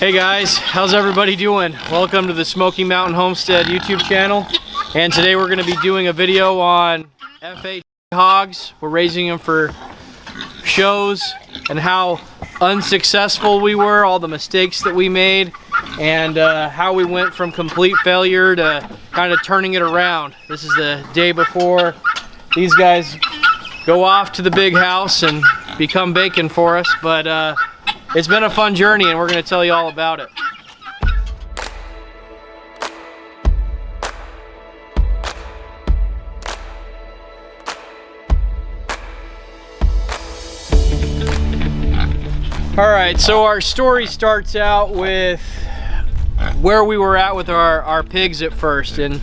Hey guys, how's everybody doing? Welcome to the Smoky Mountain Homestead YouTube channel. And today we're going to be doing a video on FFA hogs. We're raising them for shows and how unsuccessful we were, all the mistakes that we made, and how we went from complete failure to kind of turning it around. This is the day before these guys go off to the big house and become bacon for us, but it's been a fun journey and we're going to tell you all about it. Alright, so our story starts out with where we were at with our pigs at first. And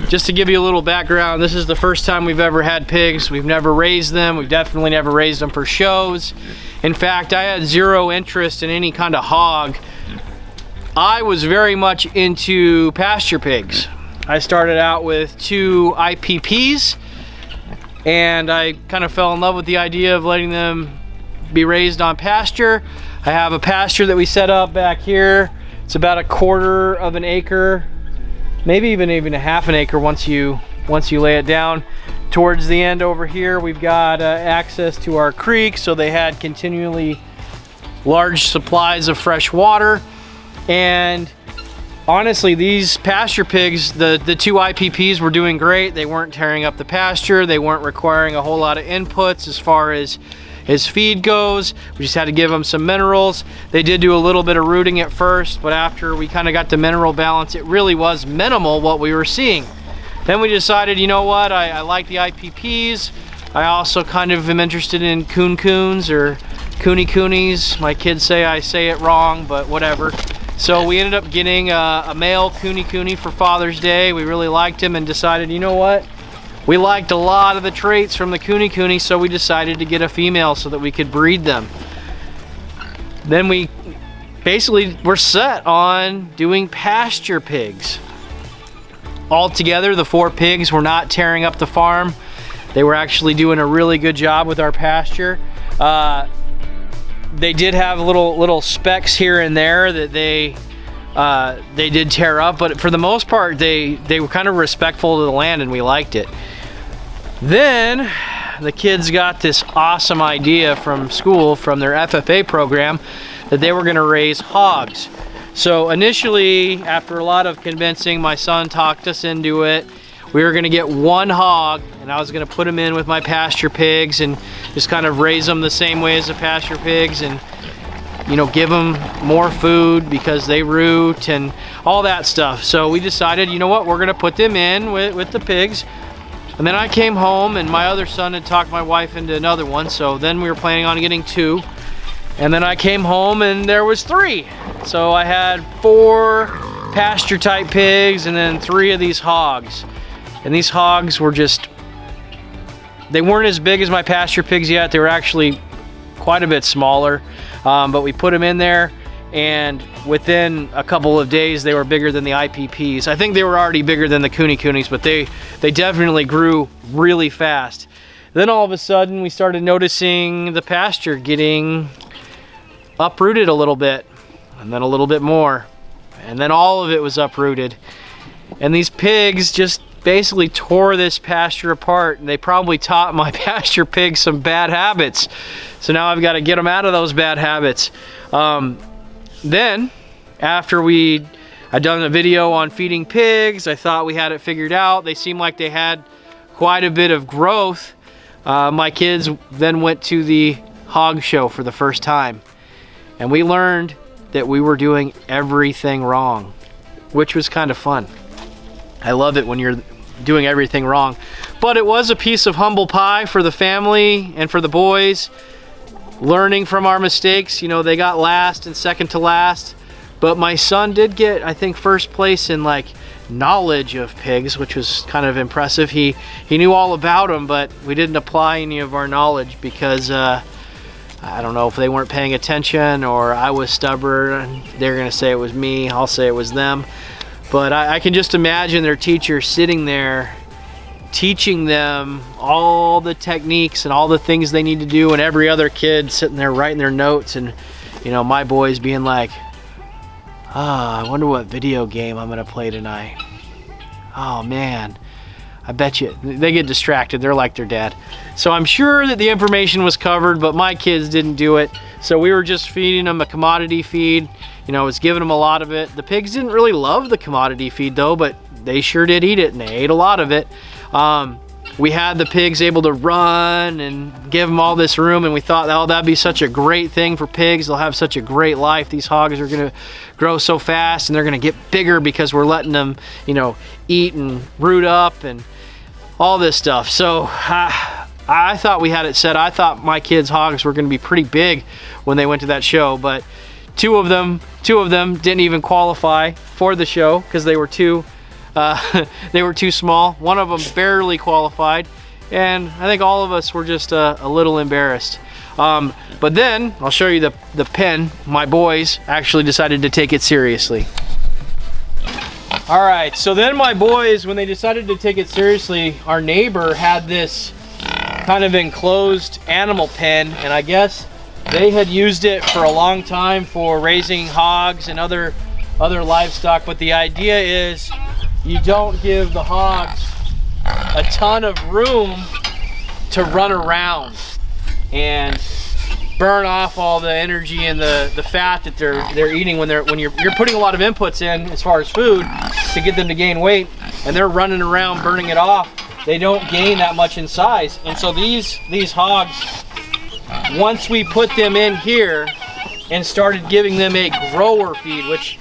just to give you a little background, this is the first time we've ever had pigs. We've never raised them. We've definitely never raised them for shows. In fact, I had zero interest in any kind of hog. I was very much into pasture pigs. I started out with 2 IPPs, and I kind of fell in love with the idea of letting them be raised on pasture. I have a pasture that we set up back here. It's about 1/4 of an acre, maybe even a half an acre once you lay it down. Towards the end over here, we've got access to our creek, so they had continually large supplies of fresh water. And honestly, these pasture pigs, the 2 IPPs were doing great. They weren't tearing up the pasture. They weren't requiring a whole lot of inputs as far as feed goes. We just had to give them some minerals. They did do a little bit of rooting at first, but after we kind of got the mineral balance, it really was minimal what we were seeing. Then we decided, you know what, I like the IPPs. I also kind of am interested in coons or coonies. My kids say I say it wrong, but whatever. So we ended up getting a male cooney for Father's Day. We really liked him and decided, you know what, we liked a lot of the traits from the cooney, so we decided to get a female so that we could breed them. Then we basically were set on doing pasture pigs. Altogether, the 4 pigs were not tearing up the farm. They were actually doing a really good job with our pasture. They did have little specks here and there that they did tear up, but for the most part, they were kind of respectful to the land, and we liked it. Then the kids got this awesome idea from school, from their FFA program, that they were going to raise hogs. So initially, after a lot of convincing, my son talked us into it. We were going to get 1 hog, and I was going to put him in with my pasture pigs and just kind of raise them the same way as the pasture pigs, and you know, give them more food because they root and all that stuff. So we decided, you know what, we're going to put them in with the pigs. And then I came home, and my other son had talked my wife into another one, so then we were planning on getting 2. And then I came home and there was 3. So I had 4 pasture type pigs and then 3 of these hogs. And these hogs were just, they weren't as big as my pasture pigs yet. They were actually quite a bit smaller. But we put them in there, and within a couple of days they were bigger than the IPPs. I think they were already bigger than the coonies, but they definitely grew really fast. Then all of a sudden we started noticing the pasture getting uprooted a little bit, and then a little bit more, and then all of it was uprooted. And these pigs just basically tore this pasture apart, and they probably taught my pasture pigs some bad habits. So now I've got to get them out of those bad habits. Then after I'd done a video on feeding pigs, I thought we had it figured out. They seemed like they had quite a bit of growth. My kids then went to the hog show for the first time, and we learned that we were doing everything wrong, which was kind of fun. I love it when you're doing everything wrong. But it was a piece of humble pie for the family and for the boys, learning from our mistakes. You know, they got last and second to last, but my son did get, I think, first place in like knowledge of pigs, which was kind of impressive. He knew all about them, but we didn't apply any of our knowledge because I don't know if they weren't paying attention or I was stubborn. They're gonna say it was me, I'll say it was them. But I can just imagine their teacher sitting there teaching them all the techniques and all the things they need to do, and every other kid sitting there writing their notes, and you know, my boys being like, I wonder what video game I'm gonna play tonight. Oh man, I bet you they get distracted. They're like their dad. So I'm sure that the information was covered, but my kids didn't do it. So we were just feeding them a commodity feed. You know, I was giving them a lot of it. The pigs didn't really love the commodity feed though, but they sure did eat it, and they ate a lot of it. We had the pigs able to run and give them all this room, and we thought, oh, that'd be such a great thing for pigs. They'll have such a great life. These hogs are gonna grow so fast, and they're gonna get bigger because we're letting them, you know, eat and root up and all this stuff. So I thought we had it set. I thought my kids' hogs were gonna be pretty big when they went to that show, but two of them didn't even qualify for the show because they were too small. One of them barely qualified, and I think all of us were just a little embarrassed. But then I'll show you the pen. My boys actually decided to take it seriously. All right, so then my boys, when they decided to take it seriously, our neighbor had this kind of enclosed animal pen, and I guess they had used it for a long time for raising hogs and other livestock. But the idea is you don't give the hogs a ton of room to run around and burn off all the energy and the fat that they're eating when you're putting a lot of inputs in as far as food to get them to gain weight, and they're running around burning it off. They don't gain that much in size. And so these hogs, once we put them in here and started giving them a grower feed, which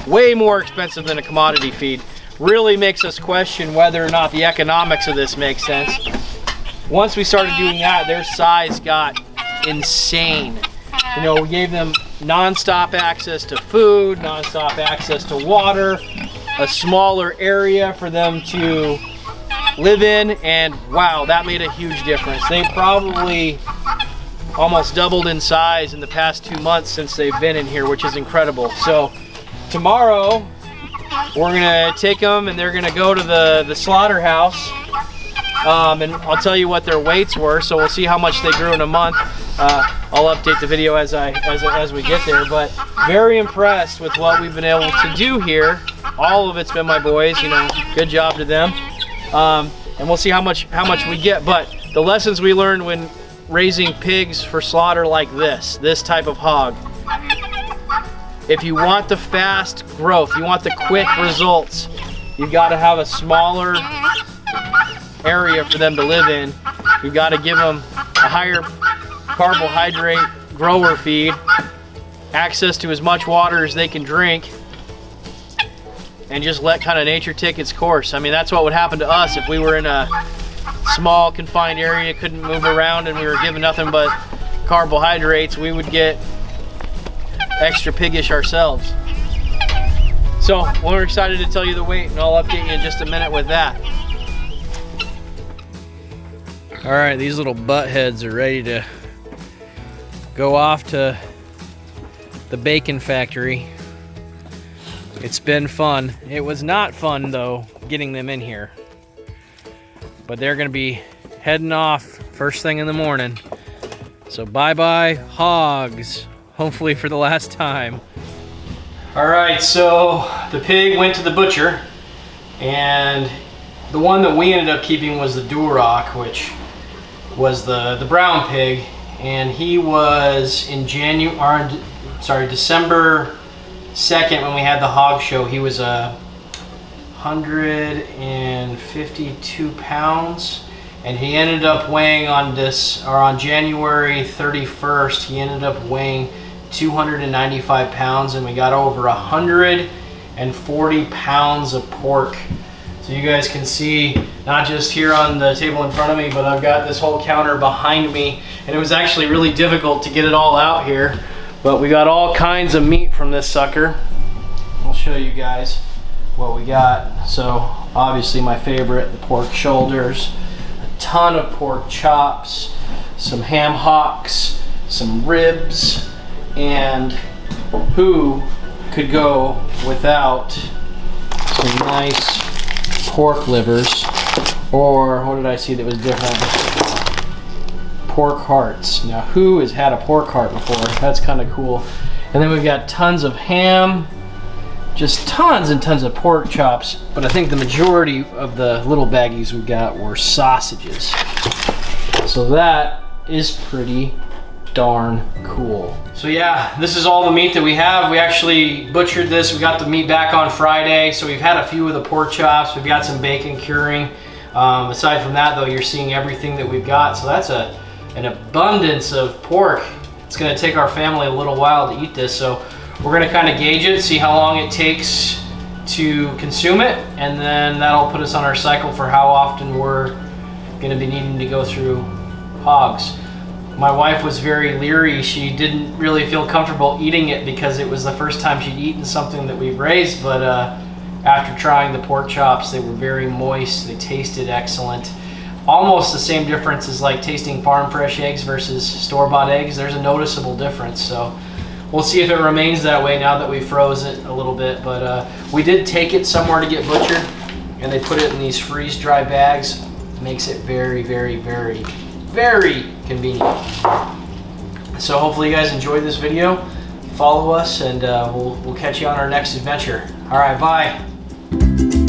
way more expensive than a commodity feed, really makes us question whether or not the economics of this makes sense. Once we started doing that, their size got insane. You know, we gave them non-stop access to food, non-stop access to water, a smaller area for them to live in, and wow, that made a huge difference. They probably almost doubled in size in the past 2 months since they've been in here, which is incredible. So tomorrow, we're gonna take them and they're gonna go to the slaughterhouse, and I'll tell you what their weights were, so we'll see how much they grew in a month. I'll update the video as we get there, but very impressed with what we've been able to do here. All of it's been my boys, you know, good job to them. And we'll see how much we get, but the lessons we learned when raising pigs for slaughter like this type of hog. If you want the fast growth, you want the quick results, you've got to have a smaller area for them to live in. You've got to give them a higher carbohydrate grower feed, access to as much water as they can drink, and just let kind of nature take its course. I mean, that's what would happen to us if we were in a small confined area, couldn't move around, and we were given nothing but carbohydrates. We would get extra piggish ourselves. So we're excited to tell you the weight, and I'll update you in just a minute with that. All right, these little butt heads are ready to go off to the bacon factory. It's been fun. It was not fun though, getting them in here. But they're gonna be heading off first thing in the morning. So bye-bye hogs, hopefully for the last time. All right, so the pig went to the butcher, and the one that we ended up keeping was the Duroc, which was the brown pig, and he was in December 2nd when we had the hog show. He was 152 pounds, and he ended up weighing on January 31st, he ended up weighing 295 pounds, and we got over 140 pounds of pork. So you guys can see, not just here on the table in front of me, but I've got this whole counter behind me, and it was actually really difficult to get it all out here, but we got all kinds of meat from this sucker. I'll show you guys what we got. So obviously my favorite, the pork shoulders, a ton of pork chops, some ham hocks, some ribs, and who could go without some nice pork livers, or what did I see that was different? Pork hearts. Now who has had a pork heart before? That's kind of cool. And then we've got tons of ham, just tons and tons of pork chops, but I think the majority of the little baggies we got were sausages. So that is pretty darn cool. So yeah, this is all the meat that we have. We actually butchered this. We got the meat back on Friday, so we've had a few of the pork chops. We've got some bacon curing. Aside from that though, you're seeing everything that we've got. So that's an abundance of pork. It's gonna take our family a little while to eat this, so we're gonna kind of gauge it, see how long it takes to consume it, and then that'll put us on our cycle for how often we're gonna be needing to go through hogs. My wife was very leery. She didn't really feel comfortable eating it because it was the first time she'd eaten something that we've raised, but after trying the pork chops, they were very moist, they tasted excellent. Almost the same difference as like tasting farm fresh eggs versus store-bought eggs. There's a noticeable difference, so we'll see if it remains that way now that we froze it a little bit, but we did take it somewhere to get butchered, and they put it in these freeze-dry bags. Makes it very, very, very, very convenient. So hopefully you guys enjoyed this video. Follow us, and we'll catch you on our next adventure. All right, bye.